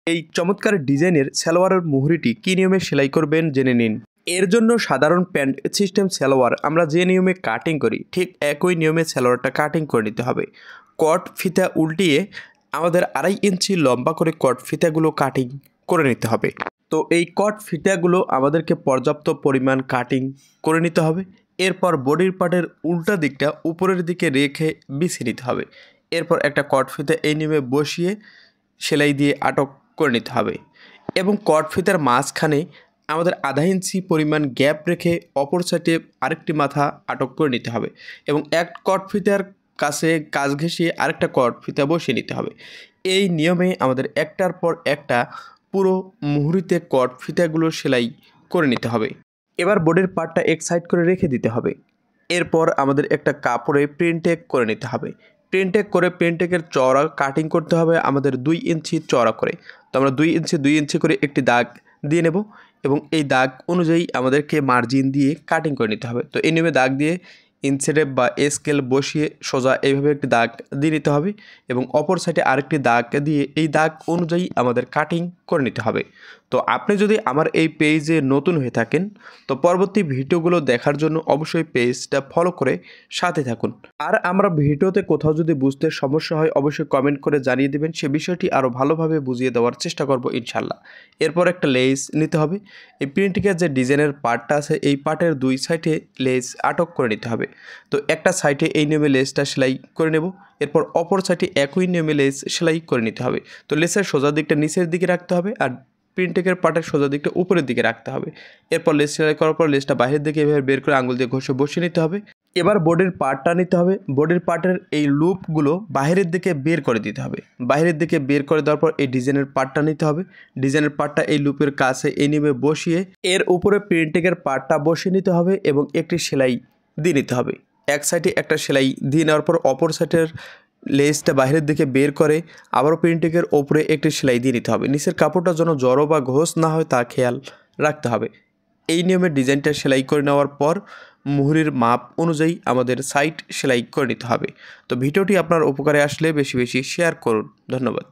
এই চমৎকার ডিজাইনের সালোয়ারের মুহুরিটি কী নিয়মে সেলাই করবেন জেনে নিন। এর জন্য সাধারণ প্যান্ট সিস্টেম সালোয়ার আমরা যে নিয়মে কাটিং করি ঠিক একই নিয়মে সালোয়ারটা কাটিং করে নিতে হবে। কট ফিতা উল্টিয়ে আমাদের 2.5 ইঞ্চি লম্বা করে কট ফিতাগুলো কাটিং করে নিতে হবে। তো এই কট ফিতাগুলো আমাদেরকে পর্যাপ্ত পরিমাণ কাটিং করে নিতে হবে। এরপর বডির পার্টের উল্টা দিকটা উপরের দিকে রেখে বিছিয়ে নিতে হবে। এরপর একটা কট ফিতা এই নিয়মে বসিয়ে সেলাই দিয়ে আটক করে নিতে হবে এবং কট ফিতার মাঝখানে আমাদের 1/2 ইঞ্চি পরিমাণ গ্যাপ রেখে অপর সাইডে আরেকটি মাথা আটক করে নিতে হবে এবং এক কট ফিতার কাছে কাজ ঘেঁষিয়ে আরেকটা কট ফিতা বসিয়ে নিতে হবে। এই নিয়মে আমাদের একটার পর একটা পুরো মুহুরিতে কট ফিতাগুলো সেলাই করে নিতে হবে। এবার বডির পার্টটা এক সাইড করে রেখে দিতে হবে। এরপর আমাদের একটা কাপড়ে প্রিন্টেক করে নিতে হবে। প্রিন্টেক করে প্রিন্টেকের চওড়া কাটিং করতে হবে আমাদের 2 ইঞ্চি চওড়া করে। তো আমরা 2 ইঞ্চি করে একটি দাগ দিয়ে নেব এবং এই দাগ অনুযায়ী আমাদেরকে মার্জিন দিয়ে কাটিং করে নিতে হবে। তো এই নিয়মে দাগ দিয়ে ইনসেটেপ বা স্কেল বসিয়ে সোজা এইভাবে একটি দাগ দিয়ে নিতে হবে এবং অপর সাইডে আরেকটি দাগ দিয়ে এই দাগ অনুযায়ী আমাদের কাটিং করে নিতে হবে। তো আপনি যদি আমার এই পেজে নতুন হয়ে থাকেন তো পরবর্তী ভিডিওগুলো দেখার জন্য অবশ্যই পেজটা ফলো করে সাথে থাকুন। আর আমরা ভিডিওতে কোথাও যদি বুঝতে সমস্যা হয় অবশ্যই কমেন্ট করে জানিয়ে দেবেন, সে বিষয়টি আরও ভালোভাবে বুঝিয়ে দেওয়ার চেষ্টা করব ইনশাল্লাহ। এরপর একটা লেস নিতে হবে। এই প্রিন্টিংয়ের যে ডিজাইনের পার্টটা আছে এই পার্টের 2 সাইডে লেস আটক করে নিতে হবে। তো একটা সাইডে এই নিয়মে লেসটা সেলাই করে নেব, এরপর অপর সাইডে একই নিয়মে লেস সেলাই করে নিতে হবে। তো লেসের সোজা দিকটা নিচের দিকে রাখতে হবে আর প্রিন্টেকের পার্টের সোজা দিকটা উপরের দিকে রাখতে হবে। এরপর লেস সেলাই করার পর লেসটা বাইরের দিকে এভাবে বের করে আঙুল দিয়ে ঘষে বসিয়ে নিতে হবে। এবার বডির পার্টটা নিতে হবে। বডির পার্টের এই লুপগুলো বাইরের দিকে বের করে দিতে হবে। বাইরের দিকে বের করে দেওয়ার পর এই ডিজাইনের পার্টটা নিতে হবে। ডিজাইনের পার্টটা এই লুপের কাছে এই নিয়মে বসিয়ে এর উপরে প্রিন্টেকের পার্টটা বসিয়ে নিতে হবে এবং একটি সেলাই দিয়ে নিতে হবে। এক সাইডে একটা সেলাই দিয়ে নেওয়ার পর অপর সাইডের লেসটা বাইরের দিকে বের করে আবারও প্রিন্টিংয়ের ওপরে একটি সেলাই দিয়ে নিতে হবে। নিচের কাপড়টা যেন জড়ো বা ঘোষ না হয় তা খেয়াল রাখতে হবে। এই নিয়মে ডিজাইনটা সেলাই করে নেওয়ার পর মুহুরির মাপ অনুযায়ী আমাদের সাইড সেলাই করে নিতে হবে। তো ভিডিওটি আপনার উপকারে আসলে বেশি বেশি শেয়ার করুন। ধন্যবাদ।